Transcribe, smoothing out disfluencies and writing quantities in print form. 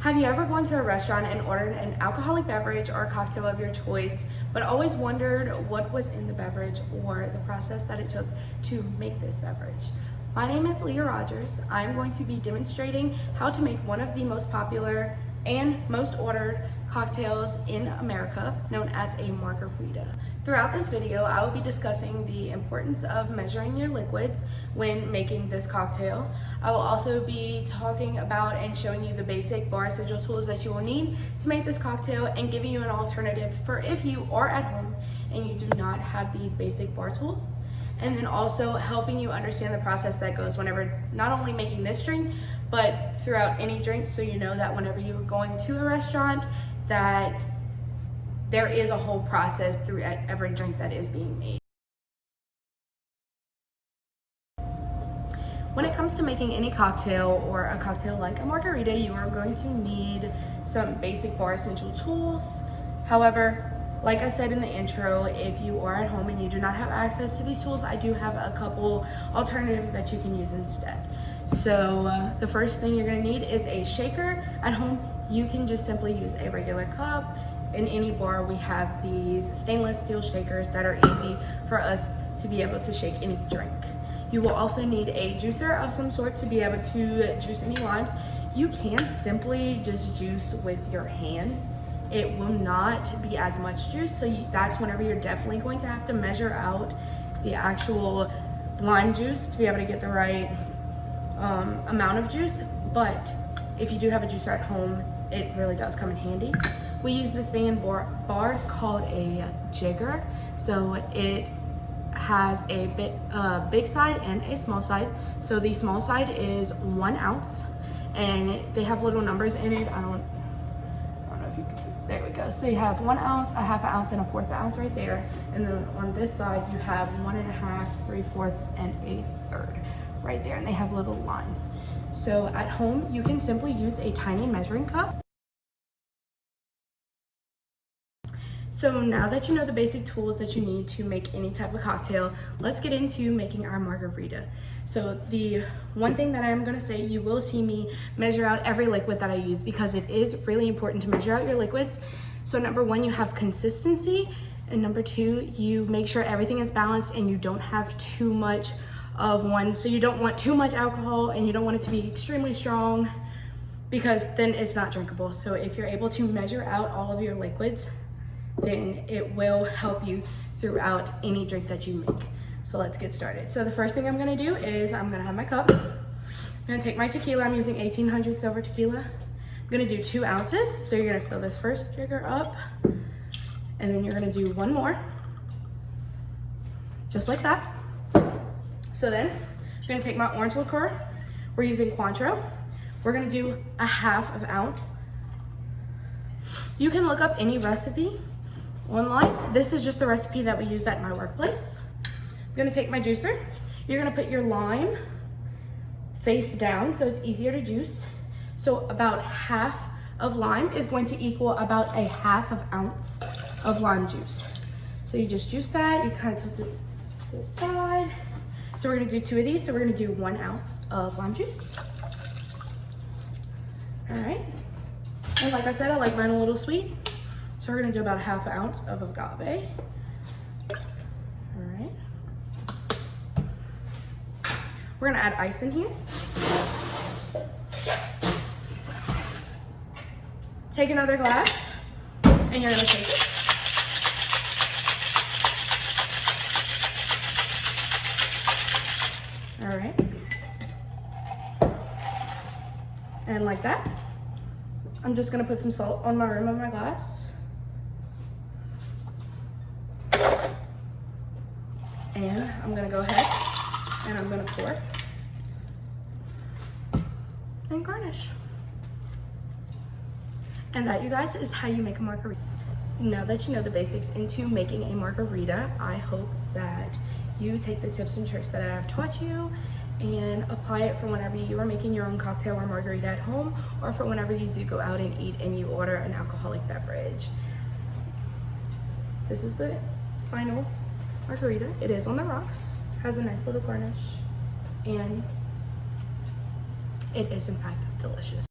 Have you ever gone to a restaurant and ordered an alcoholic beverage or a cocktail of your choice, but always wondered what was in the beverage or the process that it took to make this beverage? My name is Leah Rogers. I'm going to be demonstrating how to make one of the most popular and most ordered cocktails in America, known as a margarita. Throughout this video, I will be discussing the importance of measuring your liquids when making this cocktail. I will also be talking about and showing you the basic bar essential tools that you will need to make this cocktail and giving you an alternative for if you are at home and you do not have these basic bar tools. And then also helping you understand the process that goes whenever not only making this drink, but throughout any drink, so you know that whenever you're going to a restaurant, that there is a whole process through every drink that is being made. When it comes to making any cocktail or a cocktail like a margarita, you are going to need some basic bar essential tools. However, like I said in the intro, if you are at home and you do not have access to these tools, I do have a couple alternatives that you can use instead. So the first thing you're gonna need is a shaker. At home, you can just simply use a regular cup. In any bar, we have these stainless steel shakers that are easy for us to be able to shake any drink. You will also need a juicer of some sort to be able to juice any limes. You can simply just juice with your hand. It will not be as much juice, so that's whenever you're definitely going to have to measure out the actual lime juice to be able to get the right amount of juice. But if you do have a juicer at home, it really does come in handy. We use this thing in bars called a jigger. So it has a big side and a small side. So the small side is 1 ounce, and they have little numbers in it. I don't know if you can see. There we go. So you have 1 ounce, a half an ounce, and a fourth ounce right there. And then on this side, you have 1 1/2, 3/4, and a third right there. And they have little lines. So at home, you can simply use a tiny measuring cup. So now that you know the basic tools that you need to make any type of cocktail, let's get into making our margarita. So the one thing that I'm gonna say, you will see me measure out every liquid that I use because it is really important to measure out your liquids. So number one, you have consistency, and number two, you make sure everything is balanced and you don't have too much of one. So you don't want too much alcohol and you don't want it to be extremely strong because then it's not drinkable. So if you're able to measure out all of your liquids, then it will help you throughout any drink that you make. So let's get started. So the first thing I'm gonna do is I'm gonna have my cup. I'm gonna take my tequila. I'm using 1800 silver tequila. I'm gonna do 2 ounces. So you're gonna fill this first jigger up, and then you're gonna do one more, just like that. So then I'm gonna take my orange liqueur. We're using Cointreau. We're gonna do a 1/2 ounce. You can look up any recipe online. This is just the recipe that we use at my workplace. I'm gonna take my juicer. You're gonna put your lime face down so it's easier to juice. So about 1/2 of lime is going to equal about a 1/2 ounce of lime juice. So you just juice that, you kind of tilt it to the side. So we're gonna do 2 of these. So we're gonna do 1 ounce of lime juice. All right. And like I said, I like mine a little sweet. So we're gonna do about a 1/2 ounce of agave. All right. We're gonna add ice in here. Take another glass and you're gonna shake it. All right. And like that. I'm just gonna put some salt on my rim of my glass. And I'm gonna go ahead and I'm gonna pour and garnish. And that, you guys, is how you make a margarita. Now that you know the basics into making a margarita, I hope that you take the tips and tricks that I have taught you and apply it for whenever you are making your own cocktail or margarita at home, or for whenever you do go out and eat and you order an alcoholic beverage. This is the final margarita. It is on the rocks, has a nice little garnish, and it is in fact delicious.